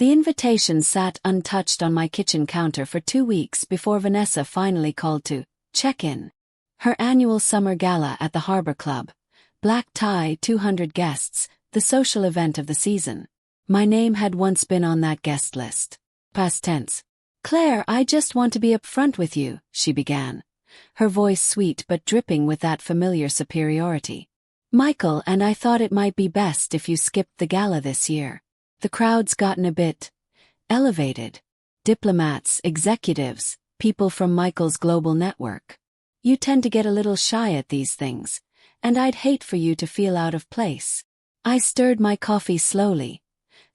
The invitation sat untouched on my kitchen counter for 2 weeks before Vanessa finally called to check in. Her annual summer gala at the Harbor Club. Black tie, 200 guests, the social event of the season. My name had once been on that guest list. Past tense. "Claire, I just want to be upfront with you," she began, her voice sweet but dripping with that familiar superiority. "Michael and I thought it might be best if you skipped the gala this year. The crowd's gotten a bit elevated. Diplomats, executives, people from Michael's global network. You tend to get a little shy at these things, and I'd hate for you to feel out of place." I stirred my coffee slowly,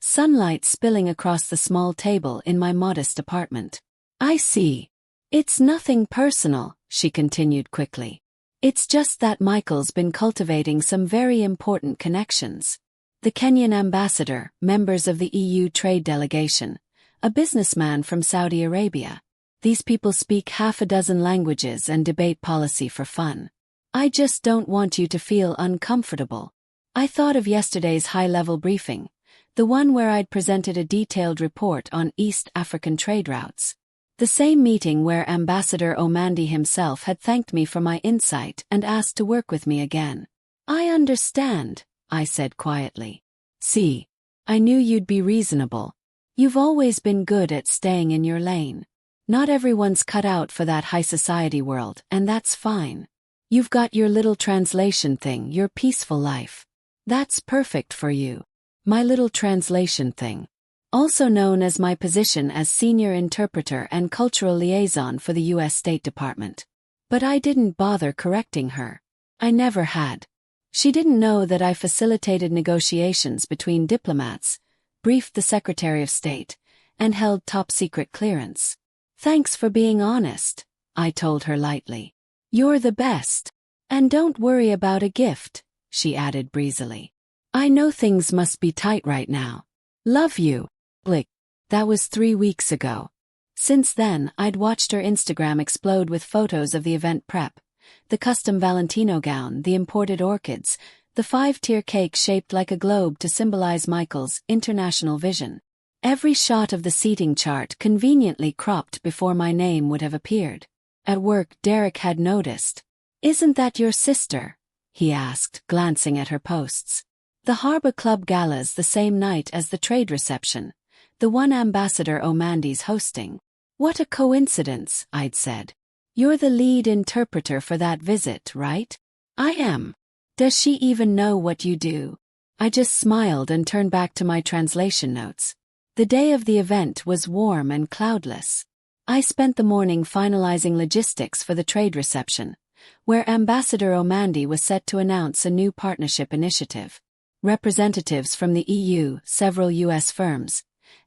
sunlight spilling across the small table in my modest apartment. "I see. It's nothing personal," she continued quickly. "It's just that Michael's been cultivating some very important connections. The Kenyan ambassador, members of the EU trade delegation, a businessman from Saudi Arabia. These people speak half a dozen languages and debate policy for fun. I just don't want you to feel uncomfortable." I thought of yesterday's high-level briefing, the one where I'd presented a detailed report on East African trade routes. The same meeting where Ambassador Omandi himself had thanked me for my insight and asked to work with me again. "I understand," I said quietly. "See, I knew you'd be reasonable. You've always been good at staying in your lane. Not everyone's cut out for that high society world, and that's fine. You've got your little translation thing, your peaceful life. That's perfect for you. My little translation thing. Also known as my position as senior interpreter and cultural liaison for the U.S. State Department." But I didn't bother correcting her. I never had. She didn't know that I facilitated negotiations between diplomats, briefed the Secretary of State, and held top-secret clearance. "Thanks for being honest," I told her lightly. "You're the best. And don't worry about a gift," she added breezily. "I know things must be tight right now. Love you." Blick. That was 3 weeks ago. Since then, I'd watched her Instagram explode with photos of the event prep. The custom Valentino gown, the imported orchids, the 5-tier cake shaped like a globe to symbolize Michael's international vision. Every shot of the seating chart conveniently cropped before my name would have appeared. At work, Derek had noticed. "Isn't that your sister?" he asked, glancing at her posts. "The Harbor Club Gala's the same night as the trade reception, the one Ambassador Omandi's hosting." "What a coincidence," I'd said. "You're the lead interpreter for that visit, right?" "I am." "Does she even know what you do?" I just smiled and turned back to my translation notes. The day of the event was warm and cloudless. I spent the morning finalizing logistics for the trade reception, where Ambassador Omandi was set to announce a new partnership initiative. Representatives from the EU, several U.S. firms,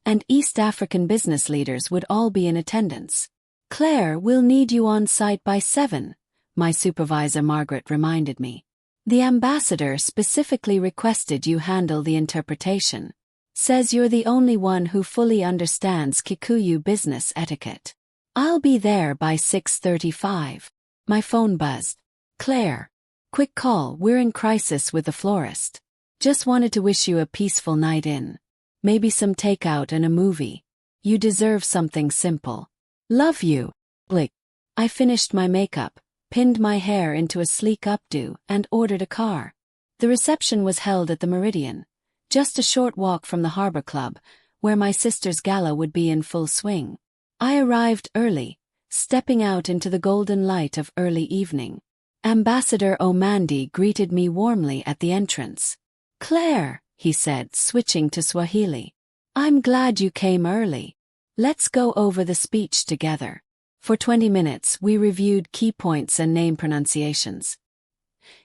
and East African business leaders would all be in attendance. "Claire, we'll need you on site by 7, my supervisor Margaret reminded me. "The ambassador specifically requested you handle the interpretation. Says you're the only one who fully understands Kikuyu business etiquette." "I'll be there by 6:35. My phone buzzed. "Claire. Quick call, we're in crisis with the florist. Just wanted to wish you a peaceful night in. Maybe some takeout and a movie. You deserve something simple. Love you." Blick. I finished my makeup, pinned my hair into a sleek updo, and ordered a car. The reception was held at the Meridian, just a short walk from the Harbor Club, where my sister's gala would be in full swing. I arrived early, stepping out into the golden light of early evening. Ambassador Omandi greeted me warmly at the entrance. "Claire," he said, switching to Swahili. "I'm glad you came early. Let's go over the speech together." For 20 minutes we reviewed key points and name pronunciations.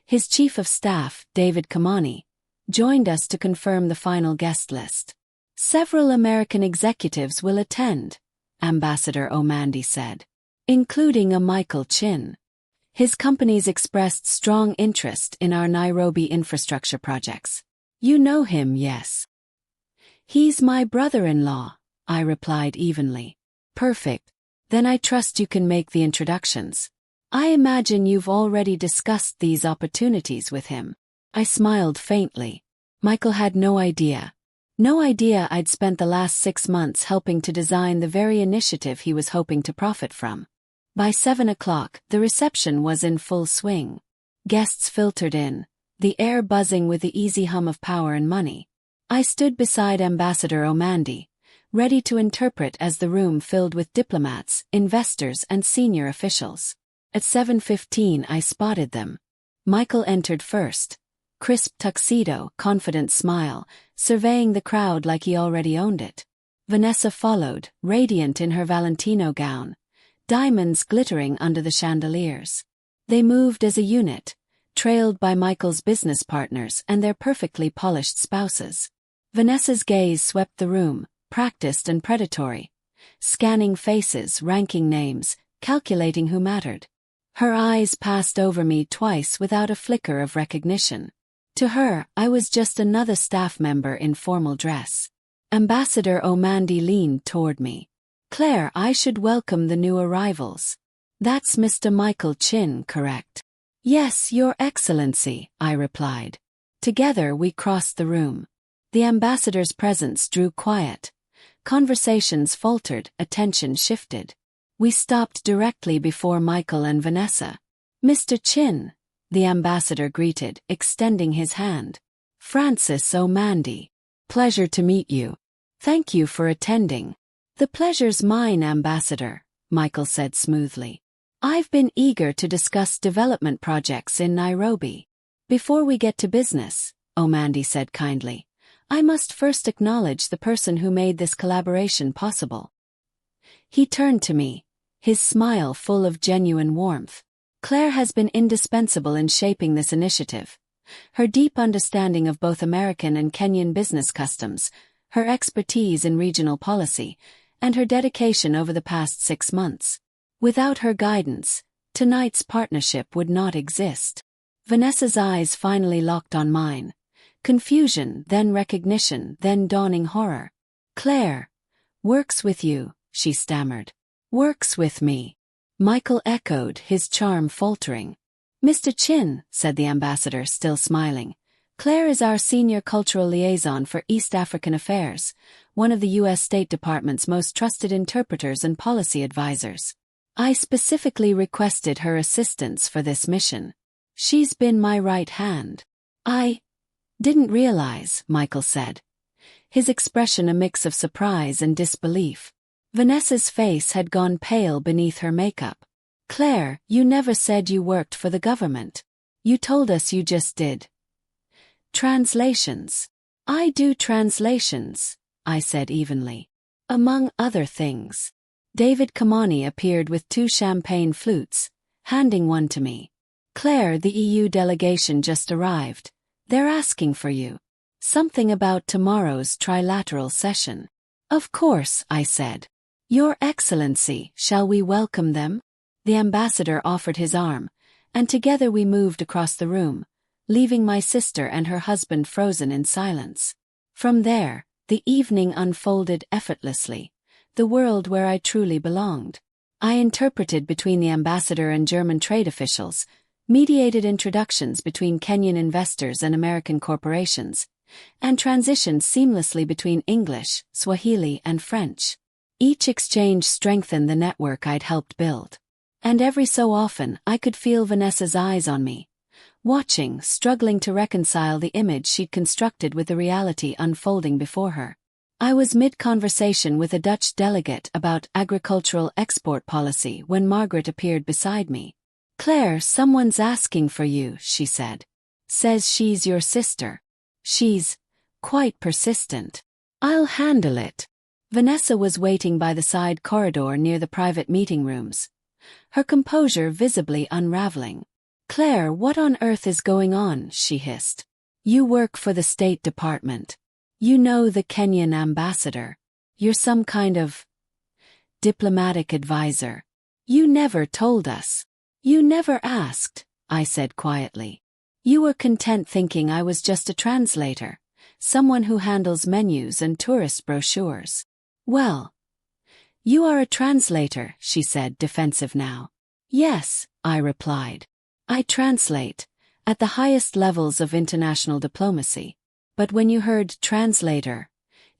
His chief of staff, David Kamani, joined us to confirm the final guest list. "Several American executives will attend," Ambassador Omandi said, "including a Michael Chin. His companies expressed strong interest in our Nairobi infrastructure projects. You know him, yes?" "He's my brother-in-law," I replied evenly. "Perfect. Then I trust you can make the introductions. I imagine you've already discussed these opportunities with him." I smiled faintly. Michael had no idea. No idea I'd spent the last 6 months helping to design the very initiative he was hoping to profit from. By 7 o'clock, the reception was in full swing. Guests filtered in, the air buzzing with the easy hum of power and money. I stood beside Ambassador Omandi, ready to interpret as the room filled with diplomats, investors and senior officials. At 7:15 I spotted them. Michael entered first. Crisp tuxedo, confident smile, surveying the crowd like he already owned it. Vanessa followed, radiant in her Valentino gown, diamonds glittering under the chandeliers. They moved as a unit, trailed by Michael's business partners and their perfectly polished spouses. Vanessa's gaze swept the room, practiced and predatory, scanning faces, ranking names, calculating who mattered. Her eyes passed over me twice without a flicker of recognition. To her, I was just another staff member in formal dress. Ambassador Omandi leaned toward me. "Claire, I should welcome the new arrivals. That's Mr. Michael Chin, correct?" "Yes, Your Excellency," I replied. Together we crossed the room. The ambassador's presence drew quiet. Conversations faltered, attention shifted. We stopped directly before Michael and Vanessa. "Mr. Chin," the ambassador greeted, extending his hand. "Francis Omandi. Pleasure to meet you. Thank you for attending." "The pleasure's mine, Ambassador," Michael said smoothly. "I've been eager to discuss development projects in Nairobi." "Before we get to business," Omandi said kindly, "I must first acknowledge the person who made this collaboration possible." He turned to me, his smile full of genuine warmth. "Claire has been indispensable in shaping this initiative. Her deep understanding of both American and Kenyan business customs, her expertise in regional policy, and her dedication over the past 6 months. Without her guidance, tonight's partnership would not exist." Vanessa's eyes finally locked on mine. Confusion, then recognition, then dawning horror. "Claire works with you," she stammered. "Works with me." Michael echoed, his charm faltering. "Mr. Chin," said the ambassador, still smiling, "Claire is our senior cultural liaison for East African affairs, one of the U.S. State Department's most trusted interpreters and policy advisors. I specifically requested her assistance for this mission. She's been my right hand." "I didn't realize," Michael said, his expression a mix of surprise and disbelief. Vanessa's face had gone pale beneath her makeup. "Claire, you never said you worked for the government. You told us you just did translations." "I do translations," I said evenly. "Among other things." David Kamani appeared with 2 champagne flutes, handing one to me. "Claire, the EU delegation just arrived. They're asking for you. Something about tomorrow's trilateral session." "Of course," I said. "Your Excellency, shall we welcome them?" The ambassador offered his arm, and together we moved across the room, leaving my sister and her husband frozen in silence. From there, the evening unfolded effortlessly, the world where I truly belonged. I interpreted between the ambassador and German trade officials, mediated introductions between Kenyan investors and American corporations, and transitioned seamlessly between English, Swahili, and French. Each exchange strengthened the network I'd helped build. And every so often I could feel Vanessa's eyes on me, watching, struggling to reconcile the image she'd constructed with the reality unfolding before her. I was mid-conversation with a Dutch delegate about agricultural export policy when Margaret appeared beside me. "Claire, someone's asking for you," she said. "Says she's your sister. She's quite persistent." "I'll handle it." Vanessa was waiting by the side corridor near the private meeting rooms, her composure visibly unraveling. "Claire, what on earth is going on?" she hissed. "You work for the State Department. You know the Kenyan ambassador. You're some kind of diplomatic advisor. You never told us. You never asked," I said quietly. "You were content thinking I was just a translator, someone who handles menus and tourist brochures." "Well, you are a translator," she said, defensive now. "Yes," I replied. "I translate, at the highest levels of international diplomacy." But when you heard translator,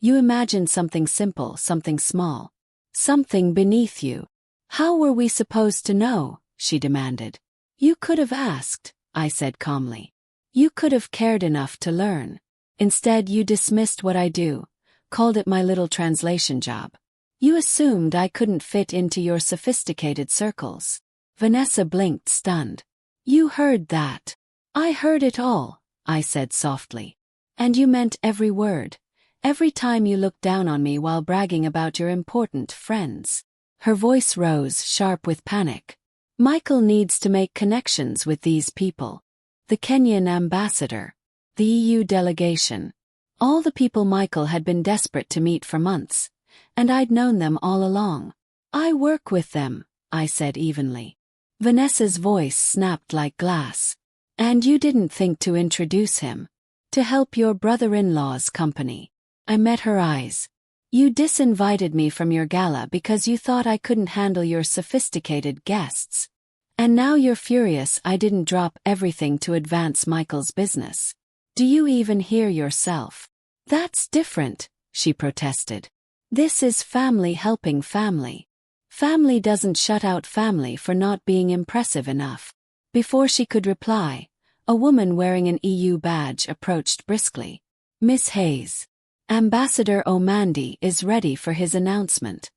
You imagined something simple, something small. Something beneath you. How were we supposed to know? She demanded. You could have asked, I said calmly. You could have cared enough to learn. Instead, you dismissed what I do, called it my little translation job. You assumed I couldn't fit into your sophisticated circles. Vanessa blinked, stunned. You heard that. I heard it all, I said softly. And you meant every word. Every time you looked down on me while bragging about your important friends. Her voice rose, sharp with panic. Michael needs to make connections with these people. The Kenyan ambassador. The EU delegation. All the people Michael had been desperate to meet for months. And I'd known them all along. I work with them, I said evenly. Vanessa's voice snapped like glass. And you didn't think to introduce him? To help your brother-in-law's company? I met her eyes. You disinvited me from your gala because you thought I couldn't handle your sophisticated guests. And now you're furious I didn't drop everything to advance Michael's business. Do you even hear yourself? That's different, she protested. This is family helping family. Family doesn't shut out family for not being impressive enough. Before she could reply, a woman wearing an EU badge approached briskly. Miss Hayes. Ambassador Omandi is ready for his announcement.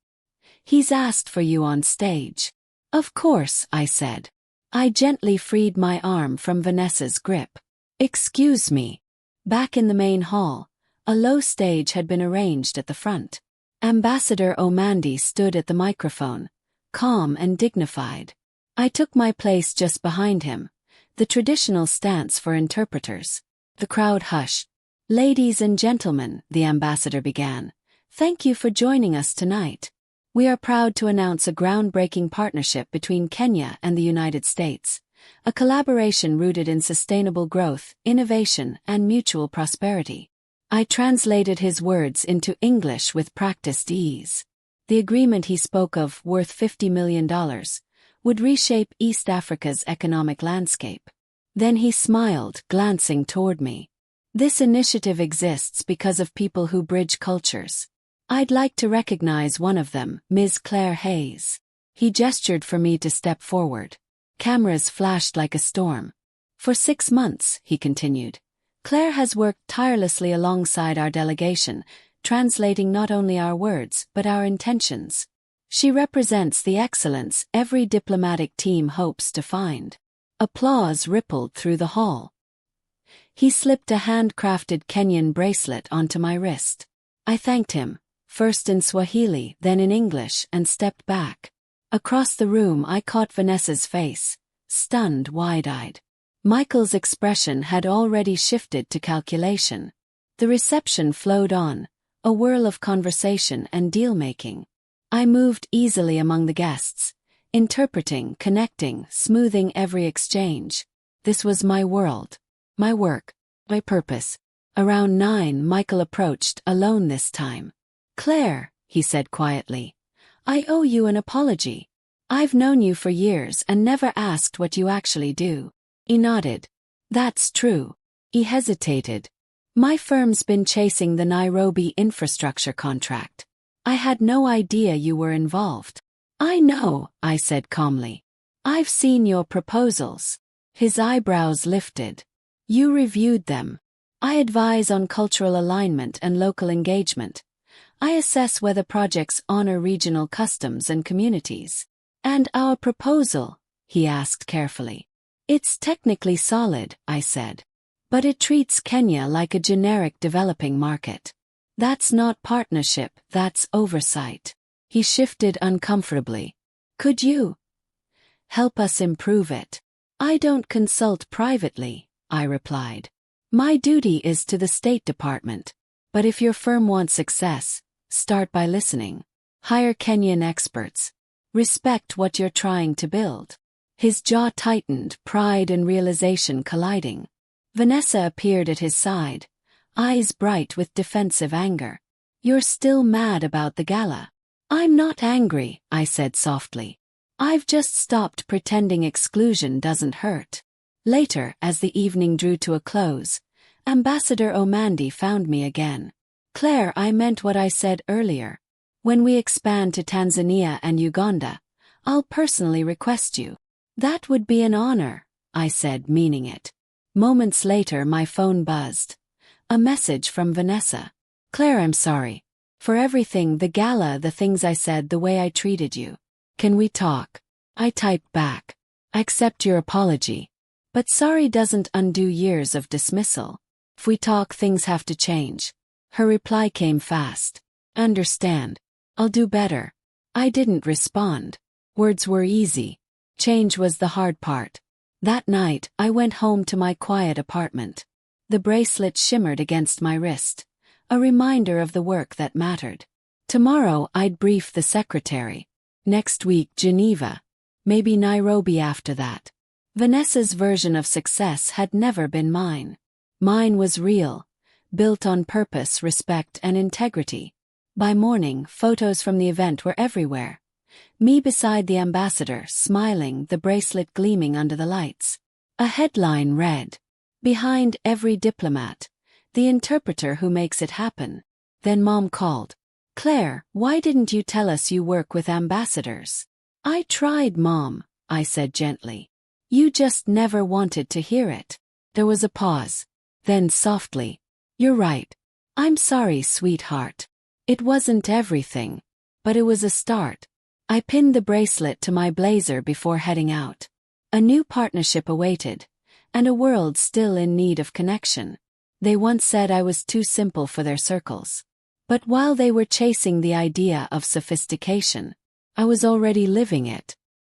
He's asked for you on stage. Of course, I said. I gently freed my arm from Vanessa's grip. Excuse me. Back in the main hall, a low stage had been arranged at the front. Ambassador Omandi stood at the microphone, calm and dignified. I took my place just behind him, the traditional stance for interpreters. The crowd hushed. Ladies and gentlemen, the ambassador began, thank you for joining us tonight. We are proud to announce a groundbreaking partnership between Kenya and the United States, a collaboration rooted in sustainable growth, innovation, and mutual prosperity. I translated his words into English with practiced ease. The agreement he spoke of, worth $50 million, would reshape East Africa's economic landscape. Then he smiled, glancing toward me. This initiative exists because of people who bridge cultures. I'd like to recognize one of them, Ms. Claire Hayes. He gestured for me to step forward. Cameras flashed like a storm. For 6 months, he continued, Claire has worked tirelessly alongside our delegation, translating not only our words but our intentions. She represents the excellence every diplomatic team hopes to find. Applause rippled through the hall. He slipped a handcrafted Kenyan bracelet onto my wrist. I thanked him, first in Swahili, then in English, and stepped back. Across the room I caught Vanessa's face, stunned, wide-eyed. Michael's expression had already shifted to calculation. The reception flowed on, a whirl of conversation and deal-making. I moved easily among the guests, interpreting, connecting, smoothing every exchange. This was my world. My work, my purpose. Around 9, Michael approached, alone this time. Claire, he said quietly, I owe you an apology. I've known you for years and never asked what you actually do. He nodded. That's true. He hesitated. My firm's been chasing the Nairobi infrastructure contract. I had no idea you were involved. I know, I said calmly. I've seen your proposals. His eyebrows lifted. You reviewed them. I advise on cultural alignment and local engagement. I assess whether projects honor regional customs and communities. And our proposal? He asked carefully. It's technically solid, I said. But it treats Kenya like a generic developing market. That's not partnership, that's oversight. He shifted uncomfortably. Could you help us improve it? I don't consult privately, I replied. My duty is to the State Department. But if your firm wants success, start by listening. Hire Kenyan experts. Respect what you're trying to build. His jaw tightened, pride and realization colliding. Vanessa appeared at his side, eyes bright with defensive anger. You're still mad about the gala. I'm not angry, I said softly. I've just stopped pretending exclusion doesn't hurt. Later, as the evening drew to a close, Ambassador Omandi found me again. Claire, I meant what I said earlier. When we expand to Tanzania and Uganda, I'll personally request you. That would be an honor, I said, meaning it. Moments later, my phone buzzed. A message from Vanessa. Claire, I'm sorry. For everything, the gala, the things I said, the way I treated you. Can we talk? I typed back. I accept your apology. But sorry doesn't undo years of dismissal. If we talk, things have to change. Her reply came fast. Understand. I'll do better. I didn't respond. Words were easy. Change was the hard part. That night, I went home to my quiet apartment. The bracelet shimmered against my wrist. A reminder of the work that mattered. Tomorrow, I'd brief the secretary. Next week, Geneva. Maybe Nairobi after that. Vanessa's version of success had never been mine. Mine was real, built on purpose, respect, and integrity. By morning, photos from the event were everywhere. Me beside the ambassador, smiling, the bracelet gleaming under the lights. A headline read, "Behind every diplomat, the interpreter who makes it happen." Then Mom called. "Claire, why didn't you tell us you work with ambassadors?" "I tried, Mom," I said gently. "You just never wanted to hear it." There was a pause. Then softly, "You're right. I'm sorry, sweetheart. It wasn't everything. But it was a start." I pinned the bracelet to my blazer before heading out. A new partnership awaited, and a world still in need of connection. They once said I was too simple for their circles. But while they were chasing the idea of sophistication, I was already living it.